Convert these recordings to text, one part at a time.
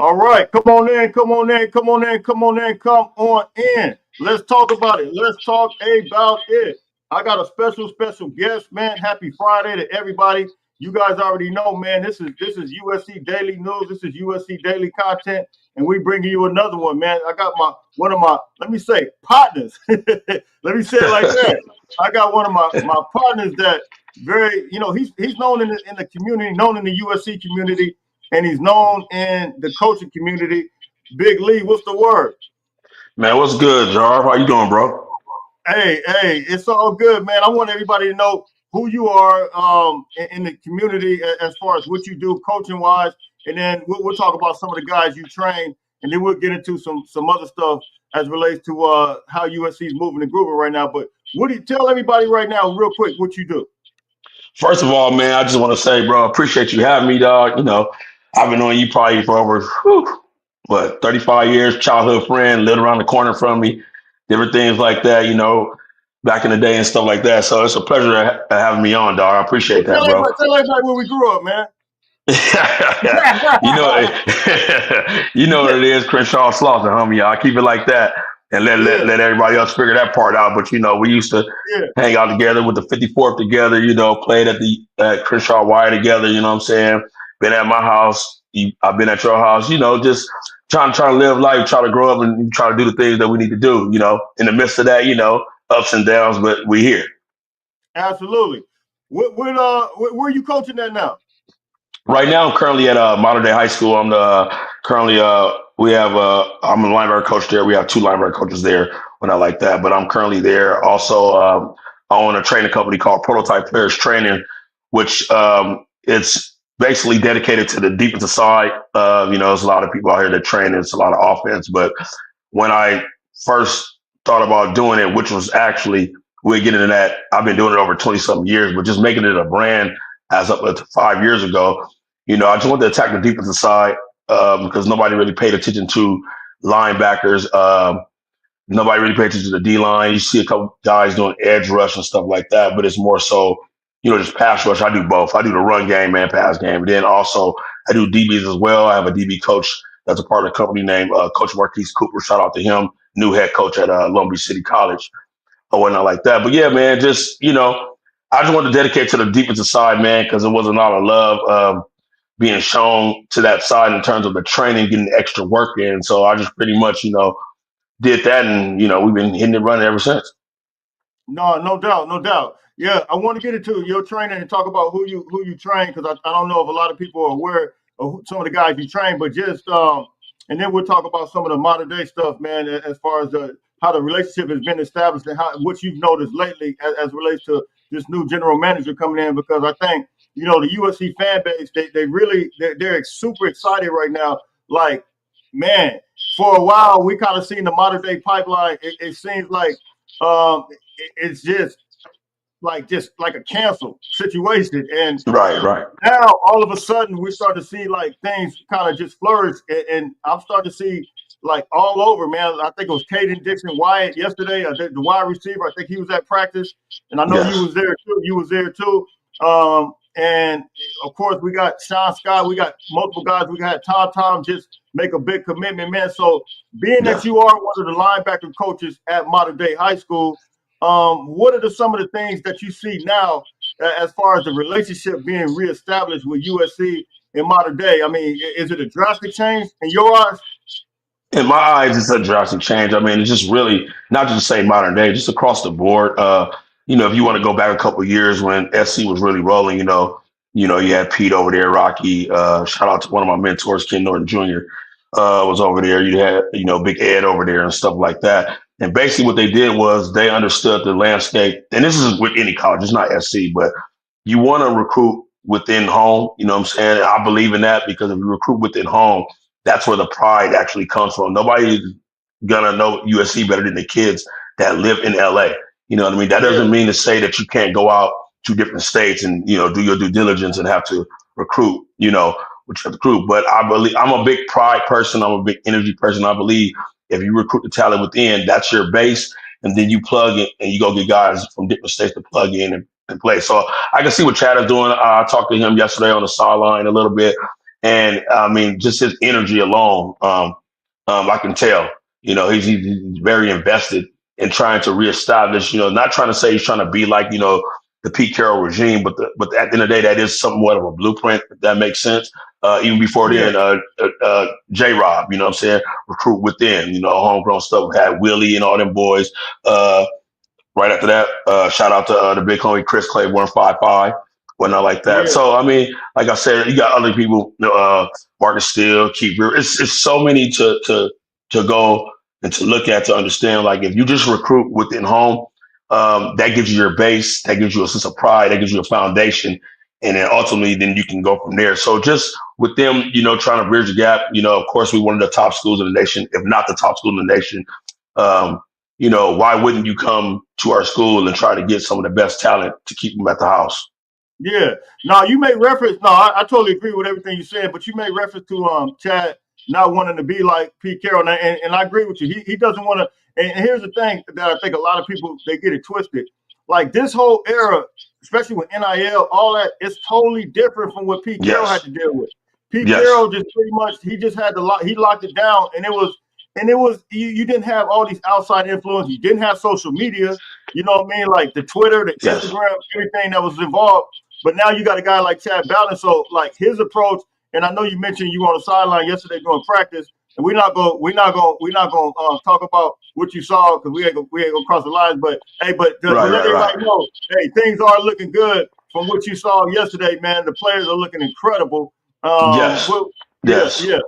All right, come on in, come on in, come on in, come on in, come on in. Let's talk about it. Let's talk about it. I got a special guest, man. Happy Friday to everybody. You guys already know, man. This is USC Daily News. This is USC Daily Content, and we bringing you another one, man. I got my one of my let me say partners. Let me say it like that. I got one of my partners that very, he's known in the community, known in the USC community, and he's known in the coaching community. Big Lee, what's the word? Man, what's good, Jar? How you doing, bro? Hey, it's all good, man. I want everybody to know who you are in the community as far as what you do coaching wise, and then we'll talk about some of the guys you train, and then we'll get into some other stuff as relates to how USC is moving and grooving right now. But what do you tell everybody right now, real quick, what you do? First of all, man, I just want to say, bro, appreciate you having me, dog. I've been knowing you probably for over, 35 years, childhood friend, lived around the corner from me, different things like that, back in the day and stuff like that. So it's a pleasure having me on, dog. I appreciate that, bro. Tell everybody where we grew up, man. you know, you know what it is, Crenshaw Slaughter, homie. I'll keep it like that and let, let Yeah, let everybody else figure that part out. But we used to yeah. hang out together with the 54th together. Played at the Crenshaw Y together. You know what I'm saying? Been at my house. I've been at your house. Just trying to live life, try to grow up, and try to do the things that we need to do. In the midst of that, ups and downs, but we here. Absolutely. Where are you coaching at now? Right now, I'm currently at Modern Day High School. I'm the currently we have I'm a linebacker coach there. We have two linebacker coaches there. When I like that, but I'm currently there. Also, I own a training company called Prototype Players Training, which it's basically dedicated to the defensive side. There's a lot of people out here that train. It's a lot of offense, but when I first thought about doing it, which was actually we'll get into that. I've been doing it over 20 something years, but just making it a brand as up to 5 years ago. I just wanted to attack the defensive side because nobody really paid attention to linebackers. Nobody really paid attention to the D line. You see a couple guys doing edge rush and stuff like that, but it's more so, just pass rush. I do both. I do the run game and pass game. And then also I do DBs as well. I have a DB coach that's a part of the company named Coach Marquise Cooper. Shout out to him, new head coach at Long Beach City College or whatnot like that. But yeah, man, I just wanted to dedicate to the defensive side, man, because there wasn't a lot of love being shown to that side in terms of the training, getting the extra work in. So I just pretty much, did that, and we've been hitting it running ever since. No, no doubt, no doubt. Yeah, I want to get into your training and talk about who you train because I don't know if a lot of people are aware of some of the guys you train, but just and then we'll talk about some of the modern day stuff, man, as far as how the relationship has been established and how what you've noticed lately as relates to this new general manager coming in because I think the USC fan base they really they're super excited right now. Like, man, for a while we kind of seen the modern day pipeline. It seems like it's just like a cancel situation. And Right, right. now all of a sudden we start to see like things kind of just flourish, and I'm starting to see like all over, man. I think it was Caden Dixon Wyatt yesterday, the wide receiver. I think he was at practice, and I know you Yes. was there too. You was there too. And of course we got Sean Scott. We got multiple guys. We got Tom just make a big commitment, man. So being that Yes. you are one of the linebacker coaches at Modern Day High School, what are some of the things that you see now as far as the relationship being reestablished with USC in modern day? I mean, is it a drastic change in your eyes? In my eyes, it's a drastic change. I mean, it's just really not just to say modern day, just across the board. If you want to go back a couple of years when SC was really rolling, you had Pete over there, Rocky. Shout out to one of my mentors, Ken Norton Jr. Was over there. You had, Big Ed over there and stuff like that. And basically, what they did was they understood the landscape. And this is with any college, it's not SC, but you want to recruit within home. You know what I'm saying? I believe in that because if you recruit within home, that's where the pride actually comes from. Nobody's gonna know USC better than the kids that live in LA. You know what I mean? That Yeah, doesn't mean to say that you can't go out to different states and do your due diligence and have to recruit. Which recruit. But I believe I'm a big pride person. I'm a big energy person. I believe if you recruit the talent within, that's your base, and then you plug in and you go get guys from different states to plug in and play. So I can see what Chad is doing. I talked to him yesterday on the sideline a little bit And I mean, just his energy alone, I can tell. He's very invested in trying to reestablish. Not trying to say he's trying to be like the Pete Carroll regime, but at the end of the day, that is somewhat of a blueprint. If that makes sense. Even before Yeah, then, J. Rob, you know what I'm saying, recruit within, homegrown stuff. We had Willie and all them boys. Uh, Right after that, shout out to the big homie Chris Claiborne 5'5", whatnot like that. yeah, So I mean, like I said, you got other people, Marcus Steele, Keith Brewer. It's so many to go and to look at to understand. Like if you just recruit within home, that gives you your base, that gives you a sense of pride, that gives you a foundation, and then ultimately then you can go from there. So just with them, trying to bridge the gap. Of course, we one of the top schools in the nation, if not the top school in the nation. Um, why wouldn't you come to our school and try to get some of the best talent to keep them at the house? yeah. Now you made reference. No, I totally agree with everything you said, but you made reference to Chad not wanting to be like Pete Carroll, and I agree with you. He doesn't want to. And here's the thing that I think a lot of people they get it twisted. Like this whole era, especially with NIL, all that, it's totally different from what Pete Carroll had Yes. to deal with. Pete Yes. Carroll just pretty much he just had to lock. He locked it down, and it was you didn't have all these outside influence. You didn't have social media. You know what I mean? Like the Twitter, the Yes. Instagram, everything that was involved. But now you got a guy like Chad Bowden. So like his approach, and I know you mentioned you were on the sideline yesterday doing practice, and we're not going to talk about what you saw because we ain't gonna cross the lines. But hey, but Right. let Right. everybody Right. know, hey, things are looking good from what you saw yesterday, man. The players are looking incredible. Yes. Well, yeah, Yes. yeah,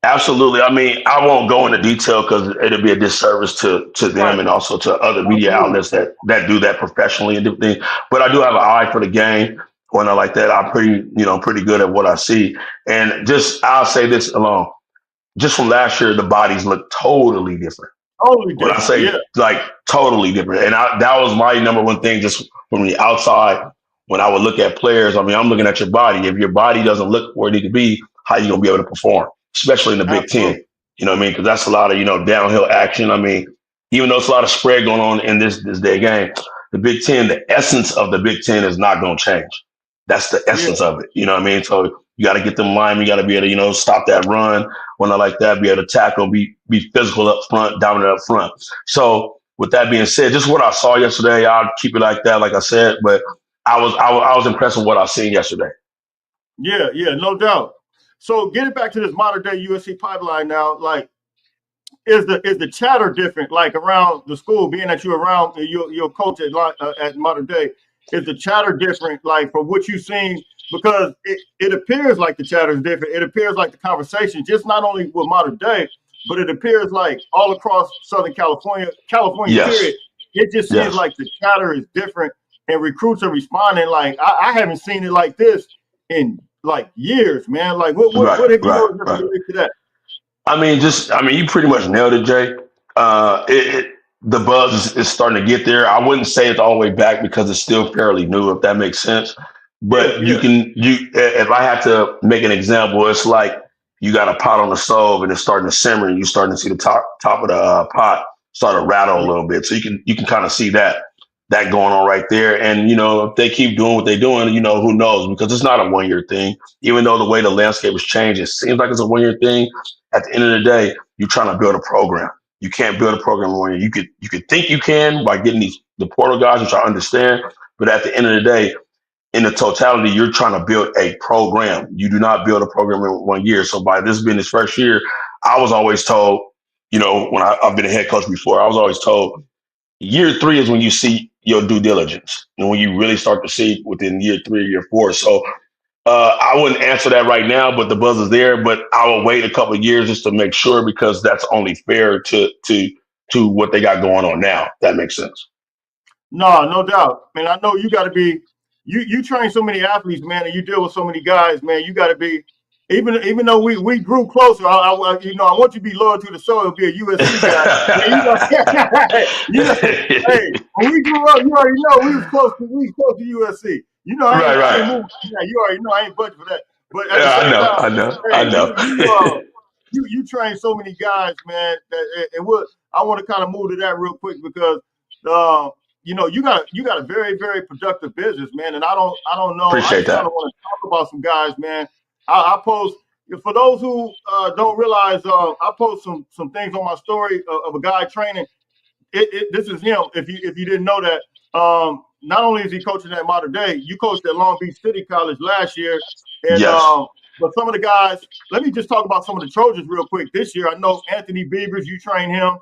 Absolutely. I mean, I won't go into detail because it'll be a disservice to them right, and also to other media absolutely, outlets that do that professionally and different things. But I do have an eye for the game. When I like that, I'm pretty good at what I see. And just I'll say this alone. Just from last year, the bodies look totally different. totally When I different. Yeah, say like totally different, and that was my number one thing, just from the outside. When I would look at players, I mean, I'm looking at your body. If your body doesn't look where it need to be, how you gonna be able to perform, especially in the Big Ten? absolutely. You know what I mean? Because that's a lot of downhill action. I mean, even though it's a lot of spread going on in this day game, the Big Ten, the essence of the Big Ten is not going to change. That's the Yeah, essence of it. You know what I mean? So you got to get them linemen. You got to be able to stop that run when I like that. Be able to tackle. Be physical up front, dominant up front. So with that being said, just what I saw yesterday, I'll keep it like that, like I said. But I was impressed with what I seen yesterday. yeah, yeah, no doubt. So getting back to this modern day USC pipeline now, like is the chatter different? Like around the school, being that you're around your coach at modern day, is the chatter different? Like from what you've seen, because it appears like the chatter is different. It appears like the conversation, just not only with modern day, but it appears like all across Southern California Yes. period. It just seems Yes. like the chatter is different, and recruits are responding. Like I haven't seen it like this in like years, man. Like Right. what have you Right. noticed as it Right. relates to that? I mean, you pretty much nailed it, Jay. The buzz is starting to get there. I wouldn't say it's all the way back because it's still fairly new, if that makes sense. Yeah, But yeah, if I had to make an example, it's like you got a pot on the stove and it's starting to simmer, and you're starting to see the top of the pot start to rattle a yeah. little bit. So you can kind of see that going on right there. And if they keep doing what they're doing, who knows? Because it's not a 1 year thing. Even though the way the landscape has changed, it seems like it's a 1 year thing. At the end of the day, you're trying to build a program. You can't build a program in 1 year. You could think you can by getting the portal guys, which I understand. But at the end of the day, in the totality, you're trying to build a program. You do not build a program in 1 year. So by this being his first year, I was always told, when I've been a head coach before, I was always told year three is when you see your due diligence and when you really start to see within year three or year four. So I wouldn't answer that right now, but the buzz is there. But I will wait a couple of years just to make sure because that's only fair to what they got going on now. If that makes sense. No, no doubt. Man, I know you got to be. You train so many athletes, man, and you deal with so many guys, man. You got to be. Even though we grew closer, I want you to be loyal to the soul and be a USC guy. Man, hey, when we grew up, you already know we was close to USC. Right, I ain't right. moving. Yeah, you already know I ain't budging for that. But at the Yeah, I same know, time, I know, hey, I know. you train so many guys, man. And what I want to kind of move to that real quick because uh, you got a very very productive business, man. And I don't know. I Appreciate just kind that. of want to talk about some guys, man. I post for those who don't realize. I post some things on my story of a guy training. This is him. If you didn't know that, not only is he coaching at Modern Day, you coached at Long Beach City College last year, and Yes, but some of the guys. Let me just talk about some of the Trojans real quick. This year, I know Anthony Beavers. You train him.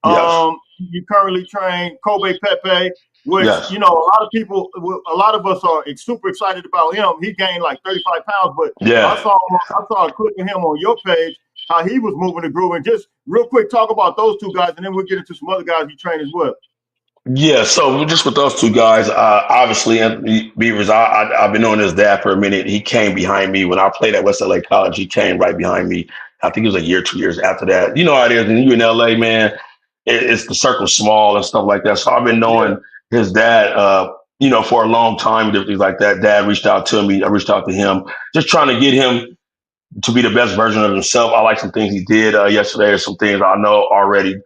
yes, You currently train Kobe Pepe, which yes, a lot of us are super excited about him. He gained like 35 pounds, but I yeah. saw I saw a clip of him on your page how he was moving the groove. And just real quick, talk about those two guys, and then we'll get into some other guys you train as well. Yeah, so just with those two guys, obviously Anthony Beavers, I've been knowing his dad for a minute. He came behind me when I played at West LA College. He came right behind me. I think it was a year, 2 years after that. You know how it is, and you in LA, man. It's the circle small and stuff like that. So I've been Yeah, knowing his dad, for a long time, different things like that. Dad reached out to me. I reached out to him, just trying to get him to be the best version of himself. I like some things he did yesterday, or some things I know already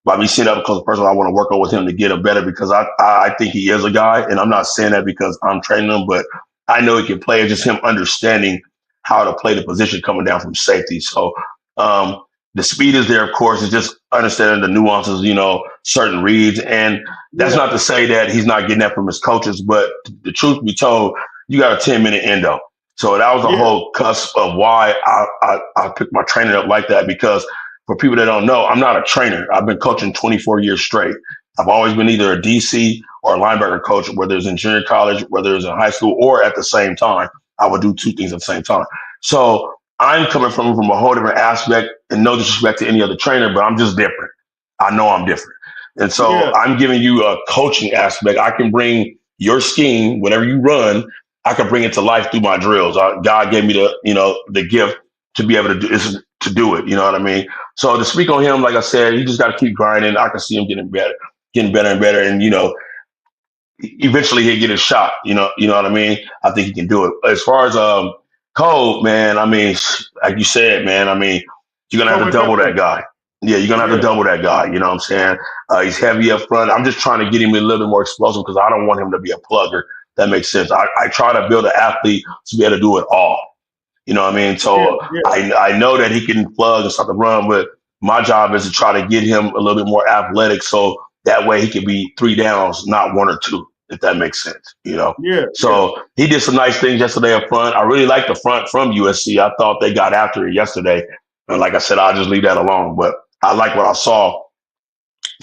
by me seeing up close person. I want to work on with him to get him better because I think he is a guy, and I'm not saying that because I'm training him, but I know he can play. It's just him understanding how to play the position coming down from safety. So the speed is there, of course. It's just understanding the nuances, certain reads, and that's yeah, not to say that he's not getting that from his coaches. But the truth be told, you got a 10-minute endo. So that was a yeah, whole cusp of why I picked my training up like that because for people that don't know, I'm not a trainer. I've been coaching 24 years straight. I've always been either a DC or a linebacker coach, whether it's in junior college, whether it's in high school, or at the same time. I would do two things at the same time. So I'm coming from a whole different aspect, and no disrespect to any other trainer, but I'm just different. I know I'm different. And so yeah, I'm giving you a coaching aspect. I can bring your scheme, whatever you run, I can bring it to life through my drills. God gave me the gift to be able to do it. You know what I mean? So to speak on him, like I said, he just got to keep grinding. I can see him getting better and better. And eventually he'll get his shot. You know what I mean? I think he can do it. As far as Cole, man, I mean, like you said, man, I mean, you're gonna have to Kobe double that Pepe. guy. Yeah, you're gonna have to Yeah, double that guy. You know what I'm saying? He's heavy up front. I'm just trying to get him a little bit more explosive because I don't want him to be a plugger. That makes sense. I try to build an athlete to be able to do it all. You know what I mean? yeah, So yeah, I know that he can plug and start to run, but my job is to try to get him a little bit more athletic so that way he can be three downs, not one or two, if that makes sense. yeah, yeah, So he did some nice things yesterday up front. I really like the front from USC. I thought they got after it yesterday. And like I said, I'll just leave that alone. But I like what I saw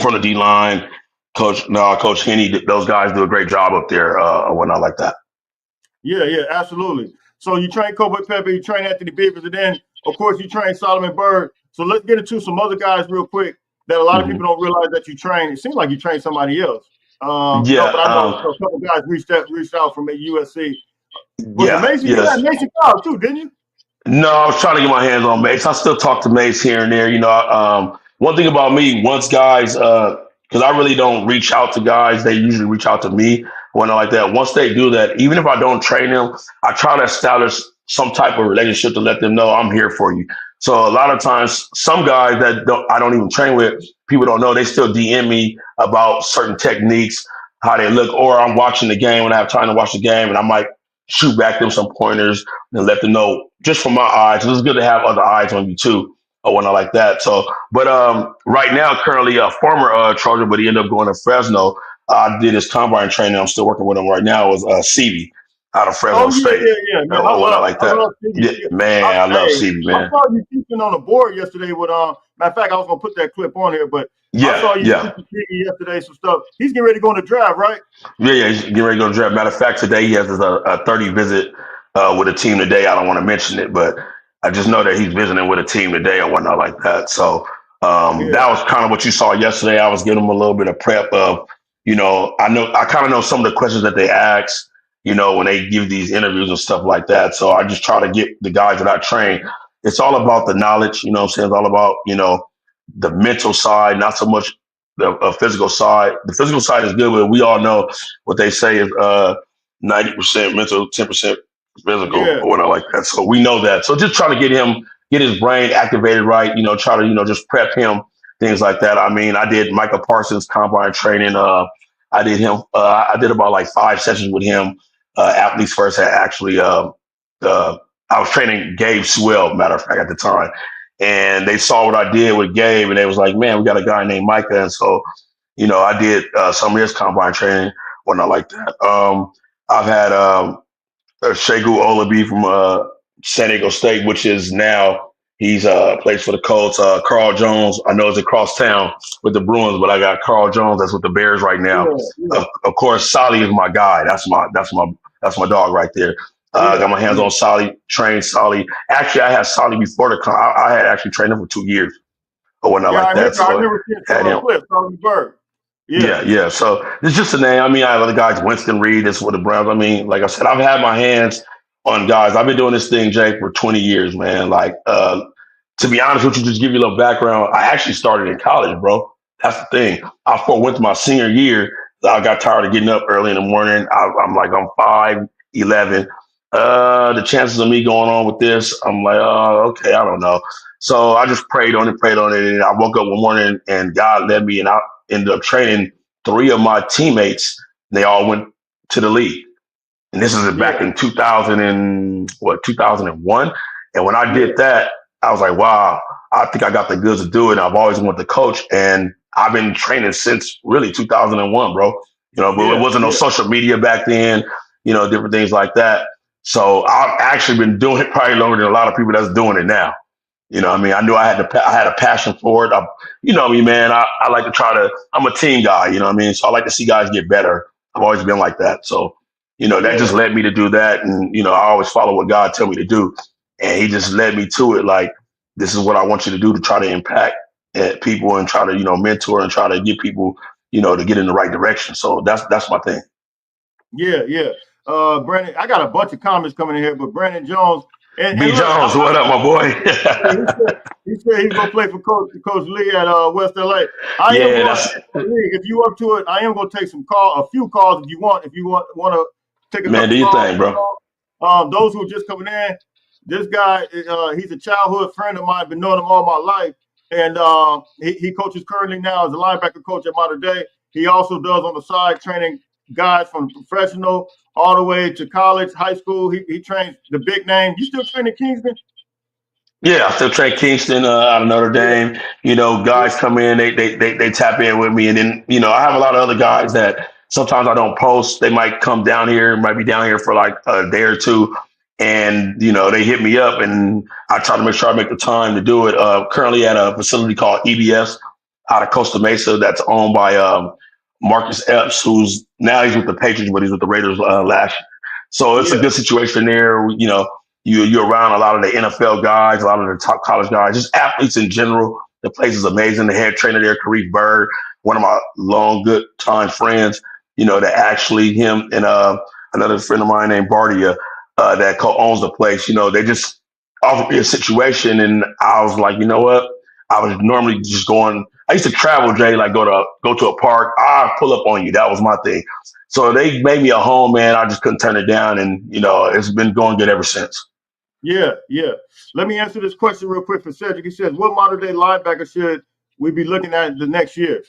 from the D line. Coach Henney, those guys do a great job up there, or whatnot like that. yeah, absolutely. So you train Kobe Pepe, you train Anthony Beavers, and then of course you train Solomon Bird. So let's get into some other guys real quick that a lot of hmm people don't realize that you train. It seems like you train somebody else. No, Yeah, but I know a couple guys reached out from USC. Was it yeah, Mason? You had yes. Mason Cobb too, didn't you? No, I was trying to get my hands on Mace. I still talk to Mace here and there. One thing about me, once guys, because I really don't reach out to guys, they usually reach out to me when I like that. Once they do that, even if I don't train them, I try to establish some type of relationship to let them know I'm here for you. So a lot of times, some guys that I don't even train with, people don't know, they still DM me about certain techniques, how they look, or I'm watching the game when I have time to watch the game, and I might shoot back them some pointers and let them know just from my eyes. It's good to have other eyes on you too, or when I like that. So, but right now, currently a former Trojan, but he ended up going to Fresno. I did his combine training. I'm still working with him right now. It was CV out of Fresno Oh yeah, State, man. or when I like I that. love Stevie. Yeah, man, I love Hey, CV, I man. saw you teaching on the board yesterday with matter of fact, I was gonna put that clip on here, but I Yeah, saw you yeah. teaching Stevie yesterday some stuff. He's getting ready to go on the drive, right? Yeah. He's getting ready to go to draft. Matter of fact, today he has a 30 visit with a team today. I don't want to mention it, but I just know that he's visiting with a team today or whatnot like that. So Yeah, that was kind of what you saw yesterday. I was giving him a little bit of prep of, I kind of know some of the questions that they ask, when they give these interviews and stuff like that. So I just try to get the guys that I train. It's all about the knowledge, you know what I'm saying? It's all about, the mental side, not so much the physical side. The physical side is good, but we all know what they say is 90% mental, 10% physical, yeah, or whatnot like that. So we know that. So just trying to get his brain activated right. Try to just prep him, things like that. I mean, I did Michael Parsons combine training. I did him. I did about like 5 sessions with him. Athletes first had actually I was training Gabe Swell, matter of fact, at the time. And they saw what I did with Gabe, and they was like, "Man, we got a guy named Micah." And so, I did some of his combine training, whatnot like that. I've had Shegu Olabi from San Diego State, which is now he's plays for the Colts. Carl Jones, I know, is across town with the Bruins, but I got Carl Jones that's with the Bears right now. Yeah, yeah, Of course, Solly is my guy. That's my dog right there. I yeah, got my hands yeah. on Solly, trained Solly. Actually, I had Solly before I had actually trained him for 2 years or whatnot Yeah, like that. I So remember seeing some had him. clips on the bird. Yeah, Yeah, yeah. So it's just a name. I mean, I have other guys, Winston Reed, that's for the Browns. I mean, like I said, I've had my hands on guys. I've been doing this thing, Jake, for 20 years, man. Like, to be honest with you, just give you a little background. I actually started in college, bro. That's the thing. Went to my senior year. I got tired of getting up early in the morning. I'm 5'11". The chances of me going on with this, I'm like, oh, okay, I don't know. So I just prayed on it, and I woke up one morning and God led me, and I ended up training three of my teammates. They all went to the league. And this is back yeah, in 2001. And when I yeah, did that, I was like, wow, I think I got the goods to do it. And I've always wanted to coach. And I've been training since really 2001, bro. But it yeah, wasn't no yeah, social media back then, different things like that. So I've actually been doing it probably longer than a lot of people that's doing it now. What I mean, I knew I had a passion for it. You know me, man. I like to I'm a team guy. You know what I mean? So I like to see guys get better. I've always been like that. So, that yeah, just led me to do that. And, I always follow what God tell me to do. And he just led me to it. Like, this is what I want you to do to try to impact people and try to, mentor and try to get people, to get in the right direction. So that's my thing. yeah, yeah. Brandon, I got a bunch of comments coming in here, but Brandon Jones, and B. look, Jones, what up, my boy? yeah, he said he's gonna play for Coach Lee at West LA. I am Yeah, going that's to Lee, if you up to it, I am gonna take a few calls if you want. If you want to take a man. couple Do your calls. thing, bro. Those who are just coming in, this guy, he's a childhood friend of mine. Been knowing him all my life, and he coaches currently now as a linebacker coach at Mater Dei. He also does on the side training guys from professional all the way to college, high school. He trains the big name. You still training Kingston? Yeah, I still train Kingston out of Notre Yeah, Dame. yeah, Guys come in, they tap in with me, and then I have a lot of other guys that sometimes I don't post. They might come down here, might be down here for like a day or two, and they hit me up, and I try to make sure I make the time to do it. Currently at a facility called EBS out of Costa Mesa that's owned by Marcus Epps, who's now he's with the Patriots, but he's with the Raiders last year. So it's a yeah, good situation there. You're around a lot of the NFL guys, a lot of the top college guys, just athletes in general. The place is amazing. The head trainer there, Karif Bird, one of my long, good time friends, that actually him and another friend of mine named Bardia that co-owns the place, they just offered me a situation. And I was like, you know what? I was normally just going, I used to travel, Jay, like go to a park. I pull up on you. That was my thing. So they made me a home, man. I just couldn't turn it down. And, it's been going good ever since. yeah, yeah. Let me answer this question real quick for Cedric. He says, "What Mater Dei linebacker should we be looking at the next years?"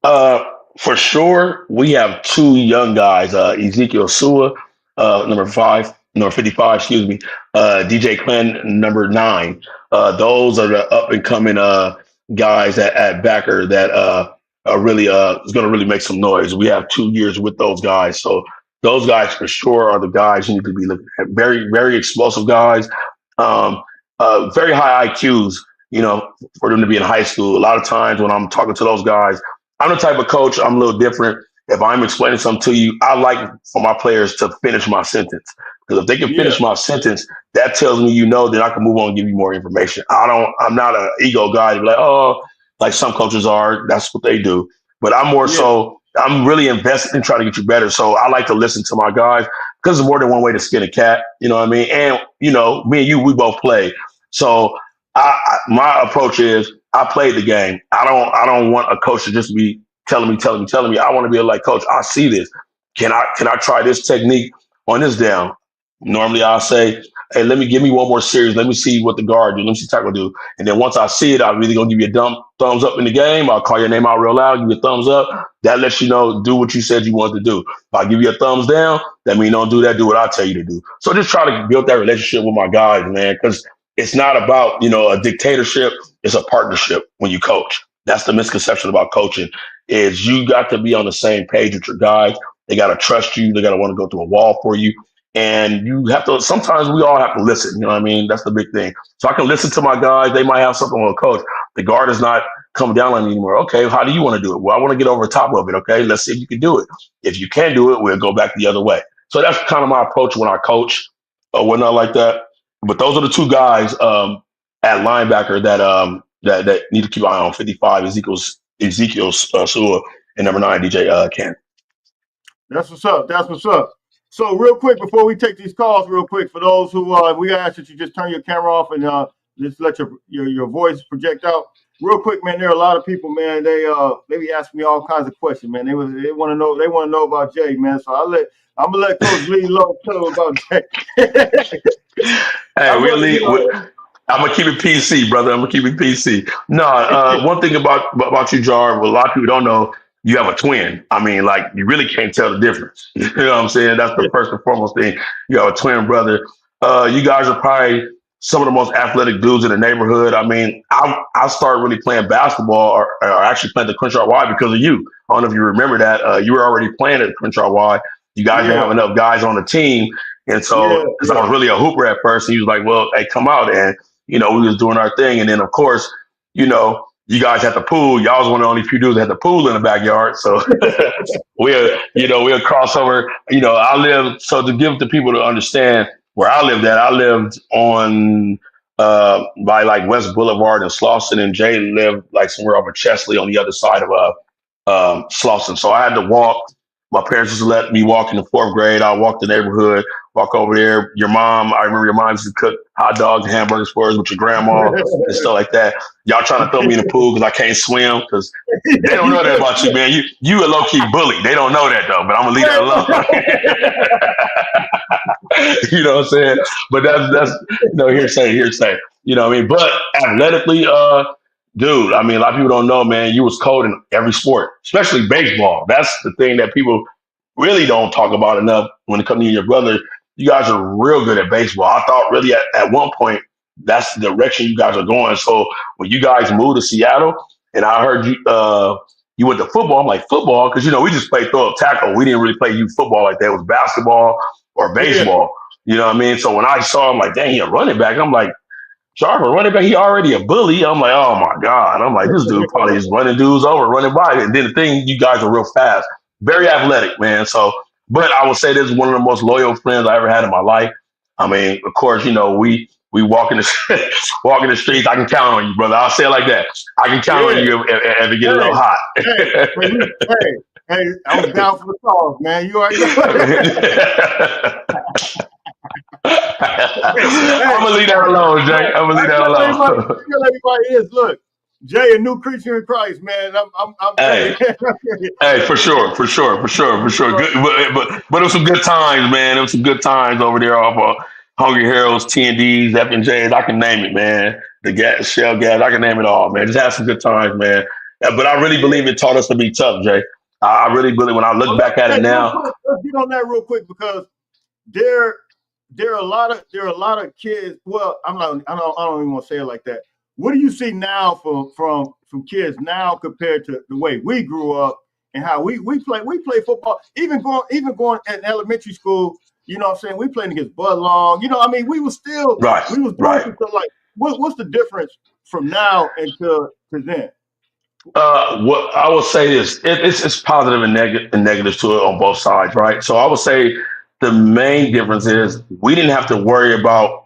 Uh, for sure, we have two young guys, Ezekiel Sua, number 55, excuse me, DJ Clan, number 9. Those are the up and coming guys at backer that are really is going to really make some noise. We have 2 years with those guys, so those guys for sure are the guys you need to be looking at. Very, very explosive guys, um, very high IQs. For them to be in high school. A lot of times when I'm talking to those guys, I'm the type of coach, I'm a little different. If I'm explaining something to you, I like for my players to finish my sentence. Because if they can Yeah, finish my sentence, that tells me then I can move on and give you more information. I'm not an ego guy to be like, oh, like some coaches are. That's what they do. But yeah, I'm really invested in trying to get you better. So I like to listen to my guys because there's more than one way to skin a cat. You know what I mean? And, me and you, we both play. So my approach is I played the game. I don't want a coach to just be telling me. I want to be like, coach, I see this. Can I try this technique on this down? Normally I'll say, hey, let me give me one more series. Let me see what the guard do. Let me see tackle do. And then once I see it, I'm either gonna give you a thumbs up in the game. I'll call your name out real loud, give you a thumbs up. That lets you know do what you said you wanted to do. If I give you a thumbs down, that means don't do that. Do what I tell you to do. So just try to build that relationship with my guys, man, because it's not about a dictatorship. It's a partnership when you coach. That's the misconception about coaching is you got to be on the same page with your guys. They got to trust you. They got to want to go through a wall for you. And you have to, sometimes we all have to listen. You know what I mean? That's the big thing. So I can listen to my guys. They might have something on a coach. The guard is not coming down on me anymore. Okay, how do you want to do it? Well, I want to get over the top of it. Okay, let's see if you can do it. If you can't do it, we'll go back the other way. So that's kind of my approach when I coach or whatnot like that. But those are the two guys at linebacker that need to keep an eye on. 55 Ezekiel Sua and number 9 DJ Ken. That's what's up. That's what's up. So real quick, before we take these calls, real quick, for those who we ask that you just turn your camera off and just let your voice project out. Real quick, man, there are a lot of people, man. They be asking me all kinds of questions, man. They want to know about Jay, man. So I'm gonna let Coach Lee Lowe tell about Jay. Hey, I'm gonna keep it PC, brother. I'm gonna keep it PC. No, one thing about you, Jar, what a lot of people don't know, you have a twin. I mean, like you really can't tell the difference. You know what I'm saying? That's the first and foremost thing. You have a twin brother. You guys are probably some of the most athletic dudes in the neighborhood. I mean, I started really playing basketball or actually playing the Crenshaw Y because of you. I don't know if you remember that. You were already playing at Crenshaw Y. You guys didn't have enough guys on the team. And so, because I was really a hooper at first, and he was like, well, hey, come out. And, we was doing our thing. And then, of course, you guys had the pool. Y'all was one of the only few dudes that had the pool in the backyard. So we'll cross over. So to give the people to understand where I lived at, I lived on by like West Boulevard and Slauson, and Jay lived like somewhere over Chesley on the other side of Slauson. So I had to walk. My parents just let me walk in the 4th grade. I'll walk the neighborhood, walk over there. I remember your mom used to cook hot dogs and hamburgers for us with your grandma and stuff like that. Y'all trying to throw me in the pool because I can't swim because they don't know that about you, man. You a low-key bully. They don't know that, though, but I'm going to leave that alone. You know what I'm saying? But that's hearsay. You know what I mean? But athletically, dude, I mean, a lot of people don't know, man, you was cold in every sport, especially baseball. That's the thing that people really don't talk about enough when it comes to you and your brother. You guys are real good at baseball. I thought really at one point, that's the direction you guys are going. So when you guys moved to Seattle and I heard you went to football, I'm like, football? Because, we just played throw up tackle. We didn't really play youth football like that. It was basketball or baseball. You know what I mean? So when I saw him, like, dang, he a running back. I'm like, Jarvis, running back, he already a bully. I'm like, oh my God. I'm like, this dude probably is running dudes over, running by. And then the thing, you guys are real fast, very athletic, man. So, but I would say this is one of the most loyal friends I ever had in my life. I mean, of course, we walk in the walk in the streets. I can count on you, brother. I'll say it like that. I can count on you if it get a little hot. Hey, I was down for the cause, man. You already know. I'm gonna leave that alone, Jay. I'm gonna leave that alone. Tell everybody is, look, Jay, a new creature in Christ, man. Hey, for sure. Good, but it was some good times, man. It was some good times over there off Hungry Heroes, T&Ds, F&Js. I can name it, man. The gas, shell gas, I can name it all, man. Just have some good times, man. But I really believe it taught us to be tough, Jay. I really believe when I look back at it now. Let's get on that real quick because there are a lot of kids. Well, I don't even want to say it like that. What do you see now from kids now compared to the way we grew up and how we play football? Even going in elementary school, you know what I'm saying? We playing against Bud Long. You know, I mean, we was still we was doing something like what's the difference from now until then? What I will say is it's positive and negatives to it on both sides, right? So I would say the main difference is we didn't have to worry about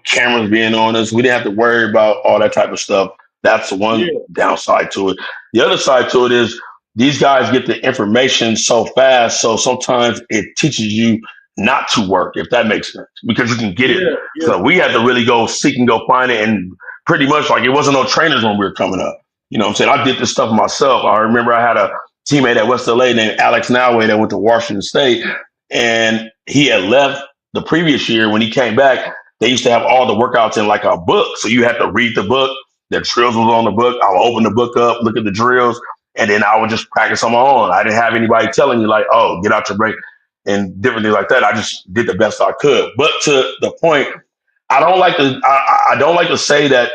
cameras being on us. We didn't have to worry about all that type of stuff. That's one downside to it. The other side to it is these guys get the information so fast, so sometimes it teaches you not to work, if that makes sense, because you can get it. So we had to really go seek and go find it, and pretty much like it wasn't no trainers when we were coming up. You know what I'm saying? I did this stuff myself. I remember I had a teammate at West LA named Alex Noway that went to Washington State, and he had left the previous year. When he came back, they used to have all the workouts in like a book. So you had to read the book. The drills was on the book. I would open the book up, look at the drills, and then I would just practice on my own. I didn't have anybody telling me like, oh, get out your break and different things like that. I just did the best I could. But to the point, I don't like to say that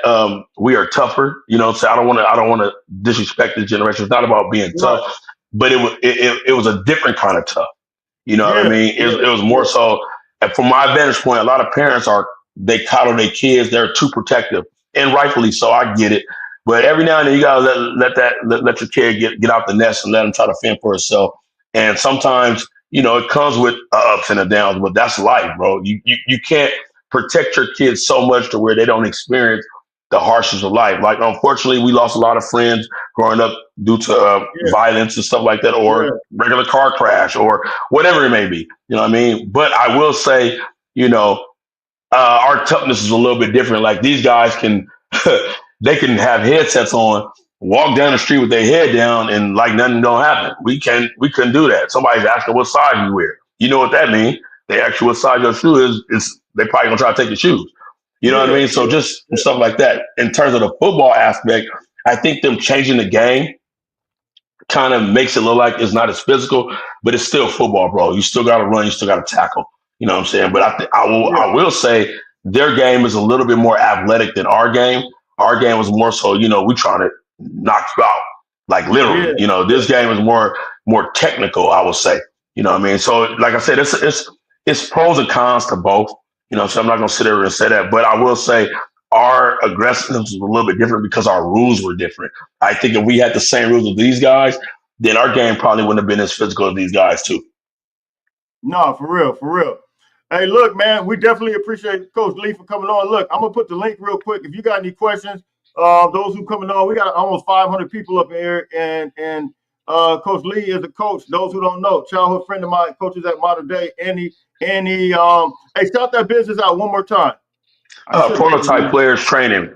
we are tougher. You know, so I don't want to disrespect this generation. It's not about being Right. tough, but it was a different kind of tough. You know what I Yeah. mean? It was more so, and from my vantage point, a lot of parents they coddle their kids. They're too protective, and rightfully so. I get it, but every now and then you gotta let your kid get out the nest and let them try to fend for itself. And sometimes it comes with ups and downs, but that's life, bro. You can't protect your kids so much to where they don't experience the harshness of life. Like, unfortunately, we lost a lot of friends growing up due to Yeah. violence and stuff like that, Yeah. or regular car crash, or whatever it may be. You know what I mean? But I will say, our toughness is a little bit different. Like, these guys can, they can have headsets on, walk down the street with their head down, and like nothing don't happen. We couldn't do that. Somebody's asking what size you wear. You know what that means? They ask you what size your shoe is. They probably gonna try to take your shoes. You know what I Yeah. mean? So just Yeah. stuff like that. In terms of the football aspect, I think them changing the game kind of makes it look like it's not as physical, but it's still football, bro. You still got to run, you still got to tackle. You know what I'm saying? But Yeah. I will say their game is a little bit more athletic than our game. Our game was more so, we trying to knock you out, like Yeah. literally. This game is more technical, I would say. You know what I mean? So, like I said, it's pros and cons to both. So I'm not gonna sit there and say that, but I will say our aggressiveness was a little bit different because our rules were different. I think if we had the same rules as these guys, then our game probably wouldn't have been as physical as these guys too. No, for real, for real. Hey, look, man, we definitely appreciate Coach Lee for coming on. Look, I'm gonna put the link real quick. If you got any questions, those who coming on, we got almost 500 people up here, and Coach Lee is a coach. Those who don't know, childhood friend of mine, coaches at Modern Day, hey, shout that business out one more time. I should have put it Prototype in. players training.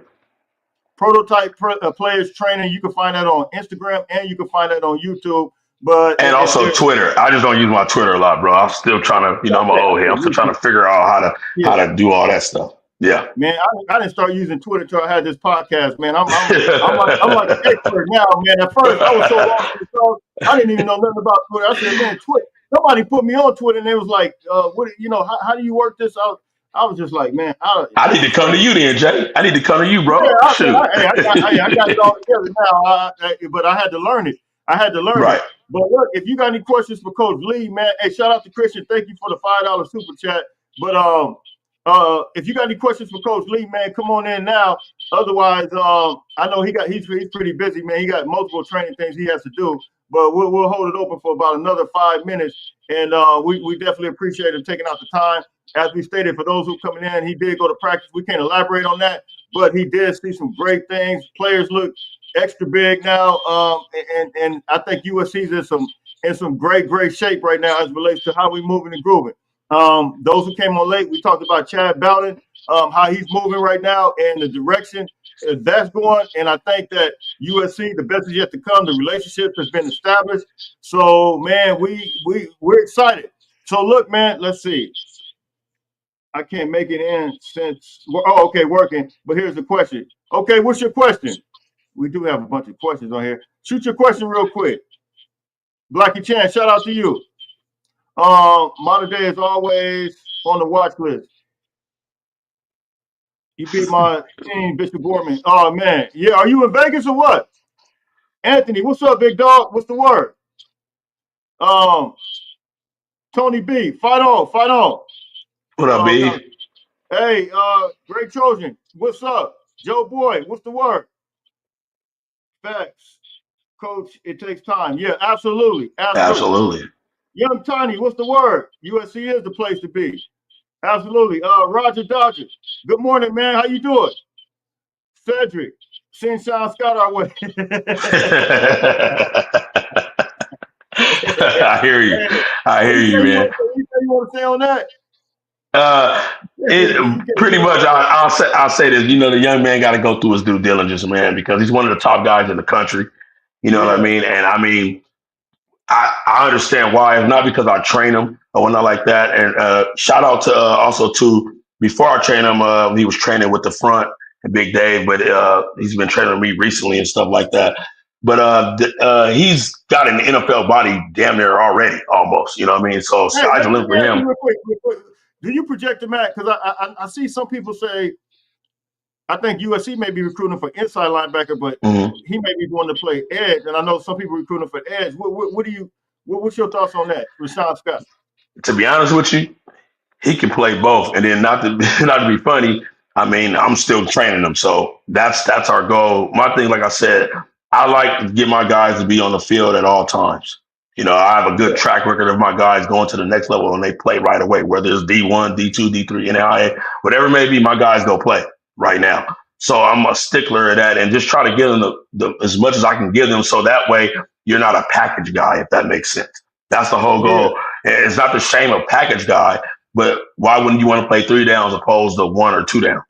Players training. You can find that on Instagram and you can find that on YouTube. But And if also there, Twitter. I just don't use my Twitter a lot, bro. I'm still trying to, I'm an old head. I'm still trying to figure out how yeah. to do all that stuff. Yeah. Man, I didn't start using Twitter until I had this podcast, man. I'm like an expert now, man. At first, I was so lost in the sauce, I didn't even know nothing about Twitter. I said, man, Twitter. Somebody put me on Twitter, and they was like, how do you work this out? I was just like, man, I need to come to you then, Jay. I need to come to you, bro. yeah, Shoot. I got it all together now. But I had to learn it. Right. But look, if you got any questions for Coach Lee, man, hey, shout out to Christian. Thank you for the $5 super chat. But if you got any questions for Coach Lee, man, come on in now. Otherwise, I know he's pretty busy, man. He got multiple training things he has to do. But we'll hold it open for about another 5 minutes, and we definitely appreciate him taking out the time. As we stated, for those who coming in, he did go to practice. We can't elaborate on that, but he did see some great things. Players look extra big now, and I think USC's in some great shape right now as it relates to how we moving and grooving. Those who came on late, we talked about Chad Bowden, how he's moving right now and the direction that's going. And I think that USC, the best is yet to come. The relationship has been established. So, man, we're excited. So, look, man, let's see. I can't make it in since. Oh, okay, working. But here's the question. Okay, what's your question? We do have a bunch of questions on here. Shoot your question real quick. Blackie Chan, shout out to you. Modern Day is always on the watch list. You beat my team, Bishop Gorman. Oh, man. Yeah, are you in Vegas or what? Anthony, what's up, big dog? What's the word? Tony B, fight on, fight on. What up, B? Hey, Great Trojan, what's up? Joe Boy, what's the word? Facts. Coach, it takes time. Yeah, absolutely. Absolutely. Young Tiny, what's the word? USC is the place to be. Absolutely. Roger Dodger, good morning, man. How you doing? Cedric, send Sean Scott our way. I hear you. I hear you, man. Anything you want to say on that? Pretty much, I'll say this. The young man got to go through his due diligence, man, because he's one of the top guys in the country. You know what I mean? And I mean, I understand why. It's not because I train him or whatnot like that. And shout out to also to before I trained him, he was training with the front and Big Dave, but he's been training with me recently and stuff like that. But he's got an NFL body damn near already, almost. You know what I mean? So Hey, sky's the limit let for me ask you him. real quick. Do you project him at? Because I see some people say, I think USC may be recruiting for inside linebacker, but he may be going to play edge. And I know some people recruiting for edge. What's your thoughts on that, Rashawn Scott? To be honest with you, he can play both. And then not to not to be funny, I mean, I'm still training him. So that's our goal. My thing, like I said, I like to get my guys to be on the field at all times. You know, I have a good track record of my guys going to the next level and they play right away, whether it's D1, D2, D3, NAIA, whatever it may be, my guys go play right now. So I'm a stickler at that and just try to give them as much as I can give them so that way you're not a package guy, if that makes sense. That's the whole goal. It's not the shame of package guy, but why wouldn't you want to play 3 downs opposed to 1 or 2 downs?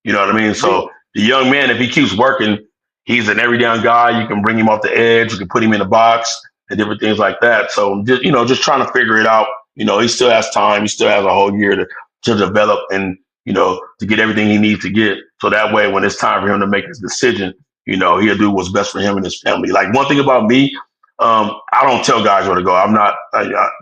You know what I mean? So the young man, if he keeps working, he's an every down guy. You can bring him off the edge. You can put him in the box and different things like that. So just trying to figure it out. You know, he still has time. He still has a whole year to develop and, to get everything he needs to get. So that way, when it's time for him to make his decision, he'll do what's best for him and his family. Like one thing about me, I don't tell guys where to go. I'm not.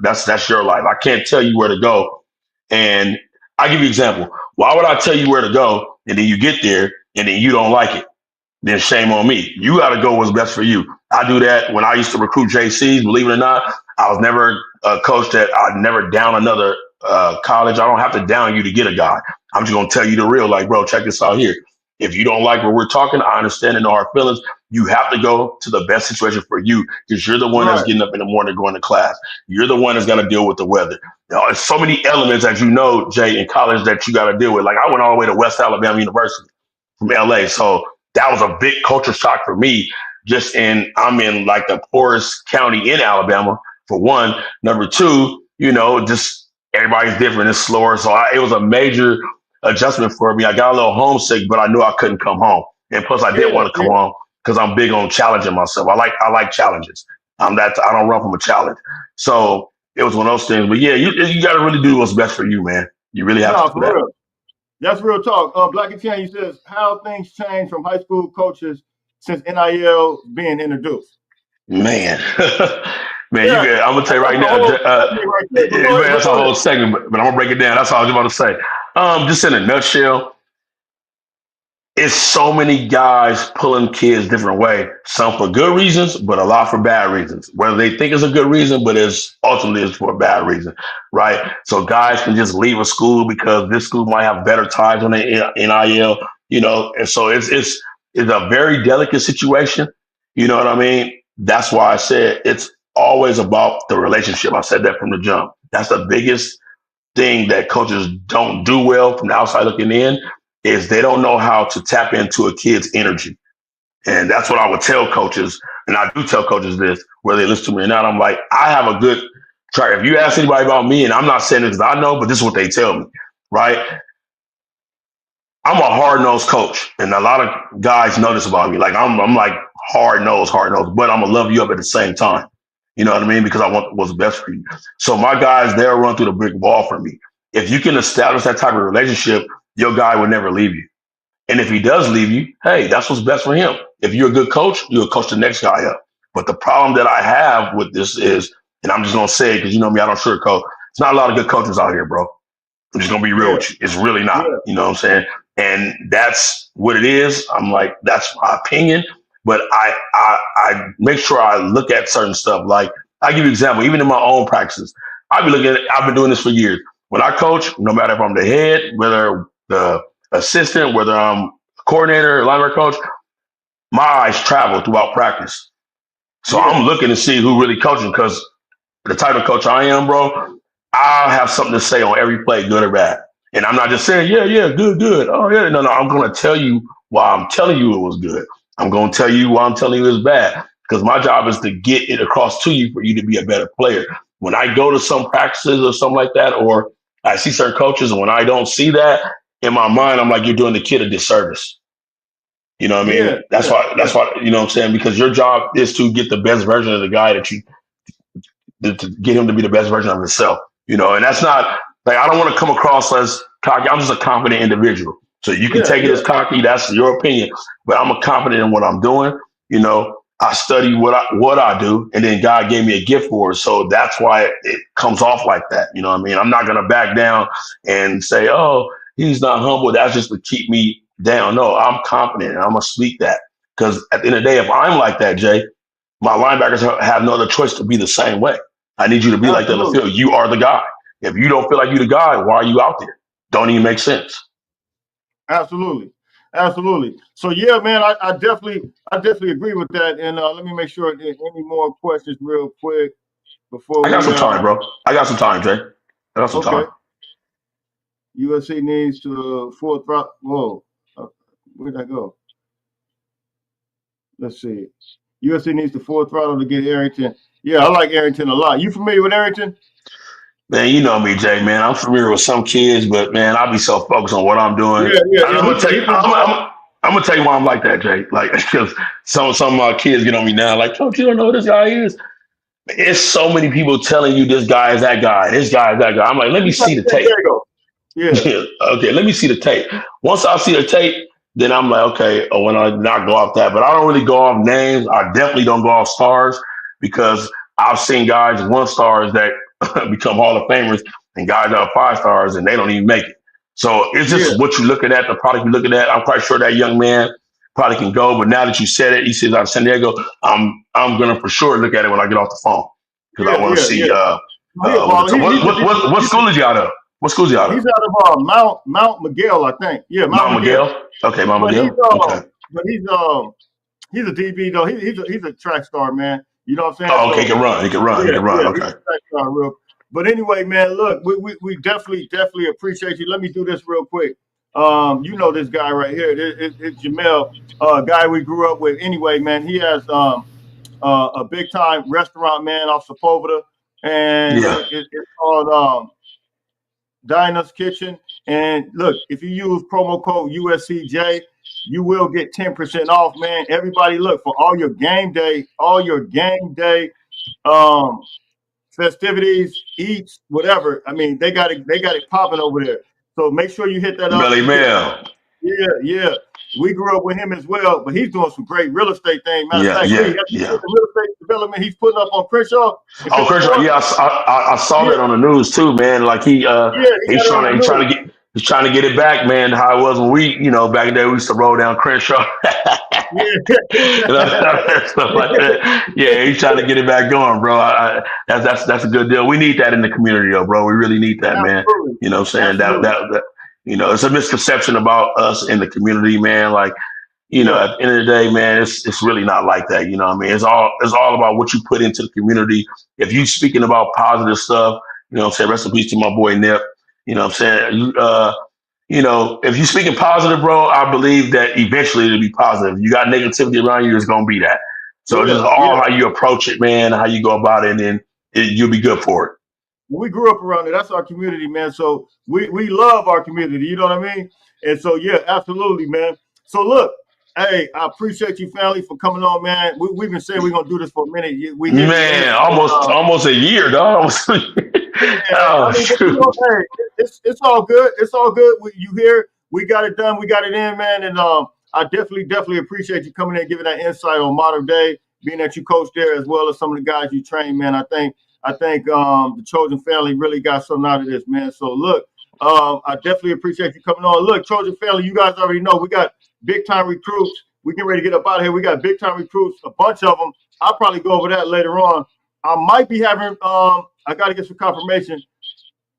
That's your life. I can't tell you where to go. And I'll give you an example. Why would I tell you where to go and then you get there and then you don't like it? Then shame on me. You got to go what's best for you. I do that when I used to recruit JCs. Believe it or not, I was never a coach that I'd never down another college. I don't have to down you to get a guy. I'm just going to tell you the real, like, bro, check this out here. If you don't like what we're talking, I understand and know our feelings. You have to go to the best situation for you because you're the one that's getting up in the morning going to class. You're the one that's got to deal with the weather. There's so many elements, as you know, Jay, in college that you got to deal with. Like I went all the way to West Alabama University from LA. So that was a big culture shock for me. I'm in like the poorest county in Alabama, for one. Number two, just everybody's different. It's slower. So it was a major adjustment for me. I got a little homesick, but I knew I couldn't come home. And plus I didn't want to come home because I'm big on challenging myself. I like challenges. I don't run from a challenge. So it was one of those things. But yeah, you got to really do what's best for you, man. You really have to do that. Real. That's real talk. Black and Tan, he says, how things change from high school coaches since NIL being introduced. Man. Man, I'm gonna tell you right now, that's a whole segment, but I'm gonna break it down. That's all I was about to say. Just in a nutshell, it's so many guys pulling kids different way. Some for good reasons, but a lot for bad reasons. Whether they think it's a good reason, but it's ultimately for a bad reason, right? So guys can just leave a school because this school might have better ties on the NIL, and so it's a very delicate situation. You know what I mean? That's why I said it's always about the relationship. I said that from the jump. That's the biggest thing that coaches don't do well from the outside looking in is they don't know how to tap into a kid's energy. And that's what I would tell coaches. And I do tell coaches this, whether they listen to me or not. I'm like, I have a good track. If you ask anybody about me, and I'm not saying this because I know, but this is what they tell me, right? I'm a hard-nosed coach. And a lot of guys know this about me. Like I'm like hard-nosed, but I'm going to love you up at the same time. You know what I mean? Because I want what's best for you. So my guys, they'll run through the brick wall for me. If you can establish that type of relationship, your guy will never leave you. And if he does leave you, hey, that's what's best for him. If you're a good coach, you'll coach the next guy up. But the problem that I have with this is, and I'm just going to say it because you know me, I don't sugarcoat. It's not a lot of good coaches out here, bro. I'm just going to be real with you. It's really not. You know what I'm saying? And that's what it is. I'm like, that's my opinion. But I make sure I look at certain stuff. Like, I'll give you an example. Even in my own practices, I've been doing this for years. When I coach, no matter if I'm the head, whether the assistant, whether I'm coordinator, linebacker coach, my eyes travel throughout practice. So I'm looking to see who really coaching because the type of coach I am, bro, I'll have something to say on every play, good or bad. And I'm not just saying, yeah, good. Oh, yeah, no, I'm going to tell you why I'm telling you it was good. I'm going to tell you why I'm telling you it's bad because my job is to get it across to you for you to be a better player. When I go to some practices or something like that, or I see certain coaches, and when I don't see that, in my mind, I'm like, you're doing the kid a disservice. You know what I mean? That's why, you know what I'm saying? Because your job is to get the best version of the guy to get him to be the best version of himself, and that's not like, I don't want to come across as cocky. I'm just a confident individual. So you can Yeah, take it as cocky. That's your opinion. But I'm a confident in what I'm doing. You know, I study what I do, and then God gave me a gift for it. So that's why it comes off like that. You know what I mean? I'm not gonna back down and say, "Oh, he's not humble." That's just to keep me down. No, I'm confident, and I'm gonna speak that because at the end of the day, if I'm like that, Jay, my linebackers have no other choice to be the same way. I need you to be like that in the absolutely. field. You are the guy. If you don't feel like you're the guy, why are you out there? Don't even make sense. Absolutely. Absolutely. So yeah, man, I definitely agree with that. And let me make sure there's any more questions real quick before I got we some time, bro. I got some time, Jay. I got some okay. time. USC needs to full throttle. Whoa. Where'd that go? Let's see. USC needs to full throttle to get Arrington. Yeah, I like Arrington a lot. You familiar with Arrington? Man, you know me, Jay, man. I'm familiar with some kids, but man, I'll be so focused on what I'm doing. Yeah, yeah, And yeah. I'm gonna tell you, He's from I'm gonna tell you why I'm like that, Jay. Like, because some of my kids get on me now, like, "Coach, you don't know who this guy is." It's so many people telling you this guy is that guy, this guy is that guy. I'm like, let me he's from see the San tape. Diego. Yeah, Okay, let me see the tape. Once I see the tape, then I'm like, okay, when I not go off that, but I don't really go off names. I definitely don't go off stars because I've seen guys 1 stars that become Hall of Famers and guys that are 5 stars and they don't even make it. So it's yeah, just what you're looking at, the product you're looking at. I'm quite sure that young man probably can go, but now that you said it, he says out of San Diego, I'm gonna for sure look at it when I get off the phone because I yeah, want to yeah, see yeah. He a what, baller. what school is he out of? What school is he out of? He's out of Mount Miguel, I think. Yeah, Mount Mount Miguel. Miguel. Okay, Mount But Miguel. Okay. but he's a DB though. He's a track star, man. You know what I'm saying? Oh, okay. He So can run. He can run. He yeah, can run. yeah, he's Okay. a track star, real. But anyway, man, look, we definitely appreciate you. Let me do this real quick. You know this guy right here. It's Jamel, guy we grew up with. Anyway, man, he has a big time restaurant, man, off Sepulveda, and Yeah. it's called Dinah's Kitchen. And look, if you use promo code USCJ, you will get 10% off, man. Everybody, look for all your game day um, festivities, eats, whatever. I mean, they got it popping over there. So make sure you hit that up. Melly You get Mel. yeah, yeah. We grew up with him as well, but he's doing some great real estate things. Matter of Yeah. fact, Lee, Yeah. have you seen Yeah. the real estate development he's putting up on Crenshaw in Oh, Kershaw. 54? Yeah, I saw Yeah, that on the news too, man. Like yeah, he got it on the news. he's trying to get it back, man. How it was when back in the day we used to roll down Crenshaw. Stuff like that. Yeah, he's trying to get it back going, bro. That's a good deal. We need that in the community, though, bro. We really need that, man. Absolutely, You know what I'm saying? absolutely. It's a misconception about us in the community, man. Like, Yeah, at the end of the day, man, it's really not like that. You know what I mean? It's all about what you put into the community. If you speaking about positive stuff, you know what I'm saying? Rest in peace to my boy Nip. You know what I'm saying? If you speaking positive, bro, I believe that eventually it'll be positive. You got negativity around you, it's gonna be that. So it's yeah, just all yeah. how you approach it, man, how you go about it, and then you'll be good for it. We grew up around it. That's our community, man. So we love our community. You know what I mean? And so yeah, absolutely, man. So look, hey, I appreciate you, family, for coming on, man. We've been saying we're gonna do this for a minute. We hitting the end. Man, almost a year, dog. Almost a year. Yeah, Oh I mean, but you know, shoot. hey, it's all good. It's all good. You here? We got it done. We got it in, man. And I definitely appreciate you coming in and giving that insight on modern day, being that you coach there as well as some of the guys you train, man. I think the Trojan family really got something out of this, man. So look, I definitely appreciate you coming on. Look, Trojan family, you guys already know we got big time recruits. We get ready to get up out of here. We got big time recruits, a bunch of them. I'll probably go over that later on. I might be having I got to get some confirmation.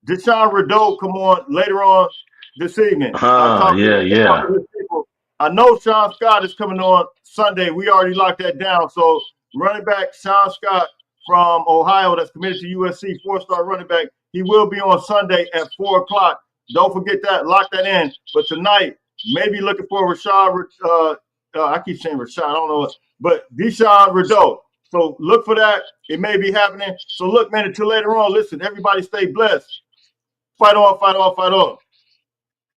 Deshaun Rideau come on later on this evening. Yeah, I talked yeah. to his people. I know Sean Scott is coming on Sunday. We already locked that down. So running back Sean Scott from Ohio that's committed to USC, 4-star running back. He will be on Sunday at 4 o'clock. Don't forget that. Lock that in. But tonight, maybe looking for Rashad. I keep saying Rashad. I don't know, but Deshaun Rideau. So look for that. It may be happening. So look, man, until later on, listen, everybody stay blessed. Fight on, fight on, fight on.